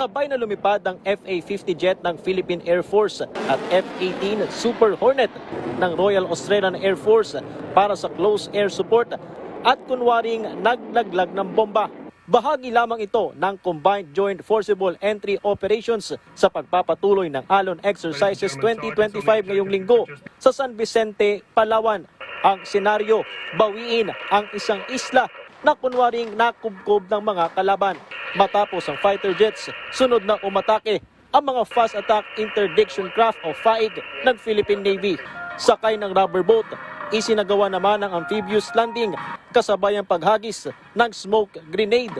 Sabay na lumipad ang FA-50 jet ng Philippine Air Force at F-18 Super Hornet ng Royal Australian Air Force para sa close air support at kunwaring naglaglag ng bomba. Bahagi lamang ito ng Combined Joint Forcible Entry Operations sa pagpapatuloy ng Alon Exercises 2025 ngayong linggo sa San Vicente, Palawan. Ang senaryo, bawiin ang isang isla na kunwaring nakubkob ng mga kalaban. Matapos ang fighter jets, sunod na umatake ang mga Fast Attack Interdiction Craft o FAIG ng Philippine Navy. Sakay ng rubber boat, isinagawa naman ang amphibious landing kasabay ang paghagis ng smoke grenade.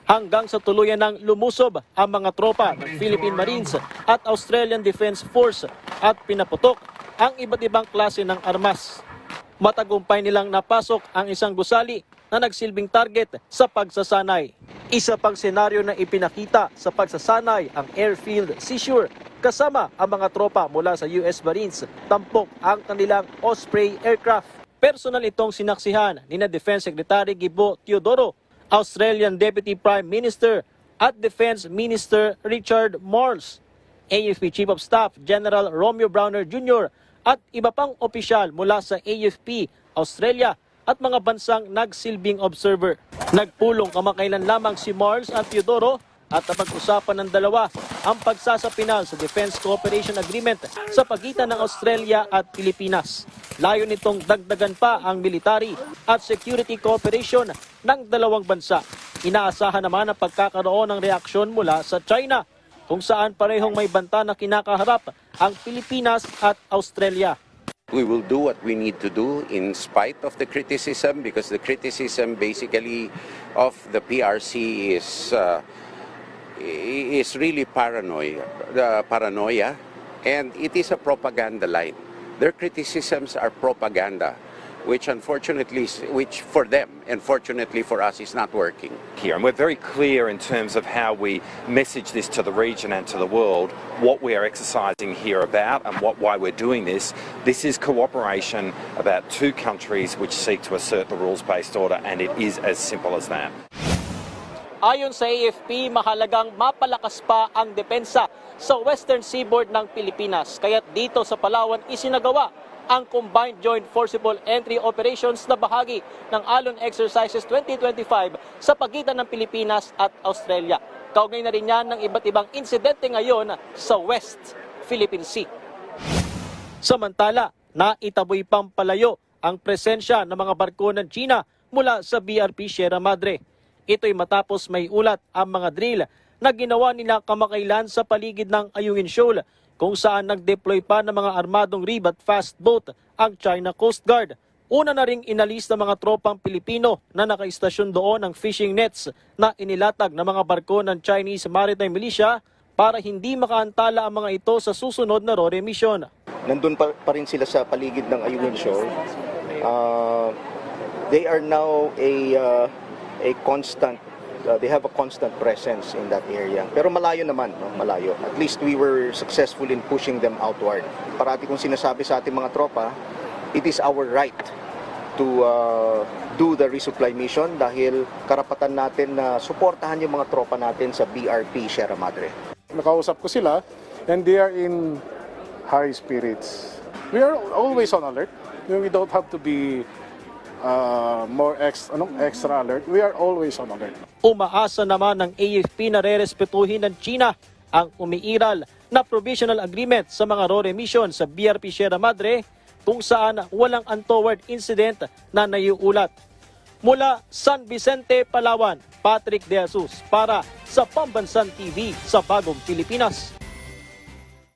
Hanggang sa tuluyan ng lumusob ang mga tropa ng Philippine Marines at Australian Defense Force at pinaputok ang iba't ibang klase ng armas. Matagumpay nilang napasok ang isang gusali na nagsilbing target sa pagsasanay. Isa pang senaryo na ipinakita sa pagsasanay ang airfield seizure kasama ang mga tropa mula sa US Marines, tampok ang kanilang Osprey aircraft. Personal itong sinaksihan ni na Defense Secretary Gibo Teodoro, Australian Deputy Prime Minister at Defense Minister Richard Marles, AFP Chief of Staff General Romeo Browner Jr. at iba pang opisyal mula sa AFP, Australia at mga bansang nagsilbing observer. Nagpulong kamakailan lamang si Marles at Teodoro at napag-usapan ng dalawa ang pagsasapinal sa Defense Cooperation Agreement sa pagitan ng Australia at Pilipinas. Layo nitong dagdagan pa ang military at security cooperation ng dalawang bansa. Inaasahan naman ang pagkakaroon ng reaksyon mula sa China, kung saan parehong may banta na kinakaharap ang Pilipinas at Australia. We will do what we need to do in spite of the criticism, because the criticism basically of the PRC is really paranoia, and it is a propaganda line. Their criticisms are propaganda, which for them and fortunately for us is not working. Here, and we're very clear in terms of how we message this to the region and to the world, what we are exercising here about and why we're doing this. This is cooperation about two countries which seek to assert the rules-based order, and it is as simple as that. Ayon sa AFP, mahalagang mapalakas pa ang depensa sa Western Seaboard ng Pilipinas. Kaya't dito sa Palawan isinagawa ang Combined Joint Forcible Entry Operations na bahagi ng Alon Exercises 2025 sa pagitan ng Pilipinas at Australia. Kaugnay na rin yan ng iba't ibang insidente ngayon sa West Philippine Sea. Samantala, naitaboy pang palayo ang presensya ng mga barko ng China mula sa BRP Sierra Madre. Ito'y matapos may ulat ang mga drill na ginawa nila kamakailan sa paligid ng Ayungin Shoal, kung saan nag-deploy pa ng mga armadong rib at fast boat ang China Coast Guard. Una na ring inalis ng mga tropang Pilipino na nakaistasyon doon ang fishing nets na inilatag ng mga barko ng Chinese Maritime Militia para hindi makaantala ang mga ito sa susunod na RORE mission. Nandun pa rin sila sa paligid ng Ayungin Shoal. They are now a constant, they have a constant presence in that area. Pero malayo naman, no? Malayo. At least we were successful in pushing them outward. Parati kong sinasabi sa ating mga tropa, it is our right to do the resupply mission dahil karapatan natin na suportahan yung mga tropa natin sa BRP Sierra Madre. Nakausap ko sila and they are in high spirits. We are always on alert. We don't have to be extra alert. We are always on alert. Umaasa naman ng AFP na rerespetuhin ng China ang umiiral na provisional agreement sa mga RORE mission sa BRP Sierra Madre, kung saan walang untoward incident na naiulat. Mula San Vicente, Palawan, Patrick De Jesus para sa Pambansan TV sa Bagong Pilipinas.